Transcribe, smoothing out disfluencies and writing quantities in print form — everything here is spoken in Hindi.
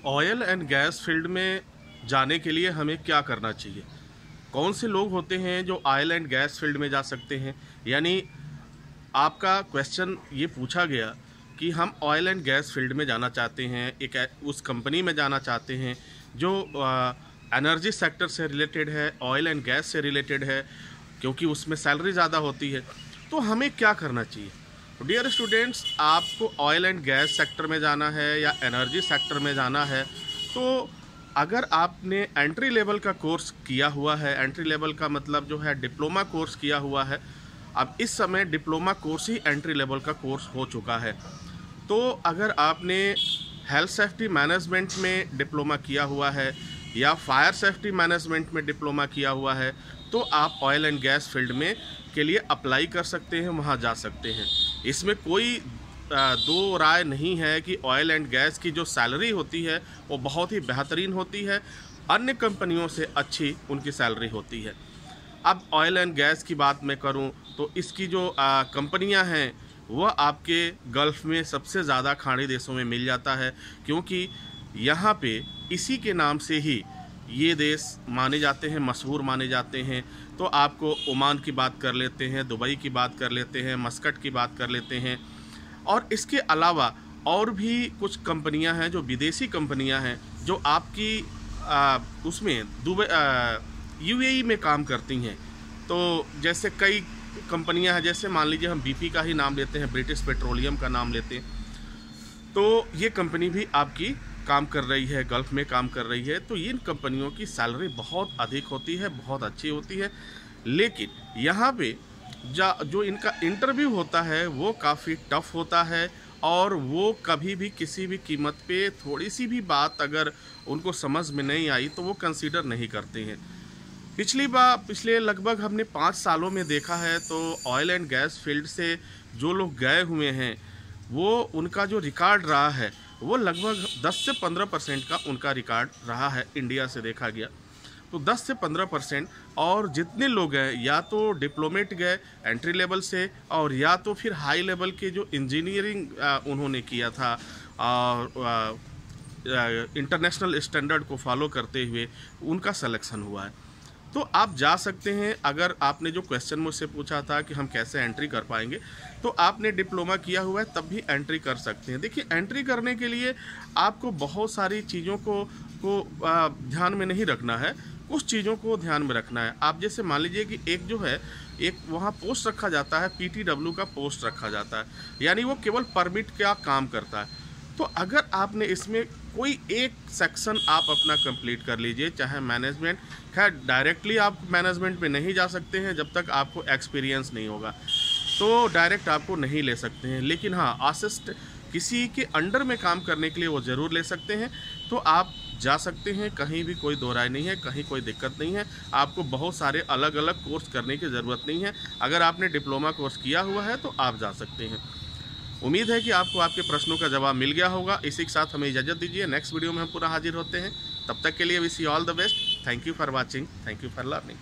ऑयल एंड गैस फील्ड में जाने के लिए हमें क्या करना चाहिए? कौन से लोग होते हैं जो ऑयल एंड गैस फील्ड में जा सकते हैं? यानी आपका क्वेश्चन ये पूछा गया कि हम ऑयल एंड गैस फील्ड में जाना चाहते हैं, उस कंपनी में जाना चाहते हैं जो एनर्जी सेक्टर से रिलेटेड है, ऑयल एंड गैस से रिलेटेड है, क्योंकि उसमें सैलरी ज़्यादा होती है। तो हमें क्या करना चाहिए? तो डियर स्टूडेंट्स, आपको ऑयल एंड गैस सेक्टर में जाना है या एनर्जी सेक्टर में जाना है, तो अगर आपने एंट्री लेवल का कोर्स किया हुआ है, एंट्री लेवल का मतलब जो है डिप्लोमा कोर्स किया हुआ है, अब इस समय डिप्लोमा कोर्स ही एंट्री लेवल का कोर्स हो चुका है। तो अगर आपने हेल्थ सेफ्टी मैनेजमेंट में डिप्लोमा किया हुआ है या फायर सेफ्टी मैनेजमेंट में डिप्लोमा किया हुआ है, तो आप ऑयल एंड गैस फील्ड में के लिए अप्लाई कर सकते हैं, वहाँ जा सकते हैं। इसमें कोई दो राय नहीं है कि ऑयल एंड गैस की जो सैलरी होती है वो बहुत ही बेहतरीन होती है, अन्य कंपनियों से अच्छी उनकी सैलरी होती है। अब ऑयल एंड गैस की बात मैं करूं तो इसकी जो कंपनियां हैं वह आपके गल्फ़ में सबसे ज़्यादा खाड़ी देशों में मिल जाता है, क्योंकि यहाँ पे इसी के नाम से ही ये देश माने जाते हैं, मशहूर माने जाते हैं। तो आपको ओमान की बात कर लेते हैं, दुबई की बात कर लेते हैं, मस्कट की बात कर लेते हैं, और इसके अलावा और भी कुछ कंपनियां हैं जो विदेशी कंपनियां हैं जो आपकी उसमें दुबई यूएई में काम करती हैं। तो जैसे कई कंपनियां हैं, जैसे मान लीजिए हम बीपी का ही नाम लेते हैं, ब्रिटिश पेट्रोलियम का नाम लेते हैं, तो ये कंपनी भी आपकी काम कर रही है, गल्फ़ में काम कर रही है। तो इन कंपनियों की सैलरी बहुत अधिक होती है, बहुत अच्छी होती है, लेकिन यहाँ पे जो इनका इंटरव्यू होता है वो काफ़ी टफ होता है, और वो कभी भी किसी भी कीमत पे थोड़ी सी भी बात अगर उनको समझ में नहीं आई तो वो कंसीडर नहीं करते हैं। पिछले लगभग हमने 5 सालों में देखा है, तो ऑयल एंड गैस फील्ड से जो लोग गए हुए हैं वो उनका जो रिकॉर्ड रहा है वो लगभग 10 से 15% का उनका रिकॉर्ड रहा है। इंडिया से देखा गया तो 10 से 15%, और जितने लोग हैं या तो डिप्लोमेट गए एंट्री लेवल से, और या तो फिर हाई लेवल के जो इंजीनियरिंग उन्होंने किया था और इंटरनेशनल स्टैंडर्ड को फॉलो करते हुए उनका सिलेक्शन हुआ है। तो आप जा सकते हैं। अगर आपने जो क्वेश्चन मुझसे पूछा था कि हम कैसे एंट्री कर पाएंगे, तो आपने डिप्लोमा किया हुआ है तब भी एंट्री कर सकते हैं। देखिए, एंट्री करने के लिए आपको बहुत सारी चीज़ों को ध्यान में नहीं रखना है, कुछ चीज़ों को ध्यान में रखना है। आप जैसे मान लीजिए कि एक वहाँ पोस्ट रखा जाता है, PTW का पोस्ट रखा जाता है, यानी वो केवल परमिट का काम करता है। तो अगर आपने इसमें कोई एक सेक्शन आप अपना कंप्लीट कर लीजिए, चाहे मैनेजमेंट, खैर डायरेक्टली आप मैनेजमेंट में नहीं जा सकते हैं जब तक आपको एक्सपीरियंस नहीं होगा, तो डायरेक्ट आपको नहीं ले सकते हैं। लेकिन हाँ, असिस्ट किसी के अंडर में काम करने के लिए वो ज़रूर ले सकते हैं। तो आप जा सकते हैं, कहीं भी कोई दो राय नहीं है, कहीं कोई दिक्कत नहीं है। आपको बहुत सारे अलग अलग कोर्स करने की ज़रूरत नहीं है। अगर आपने डिप्लोमा कोर्स किया हुआ है तो आप जा सकते हैं। उम्मीद है कि आपको आपके प्रश्नों का जवाब मिल गया होगा। इसी के साथ हमें इजाज़त दीजिए, नेक्स्ट वीडियो में हम पूरा हाजिर होते हैं। तब तक के लिए wish you all the best. Thank you for watching, thank you for learning.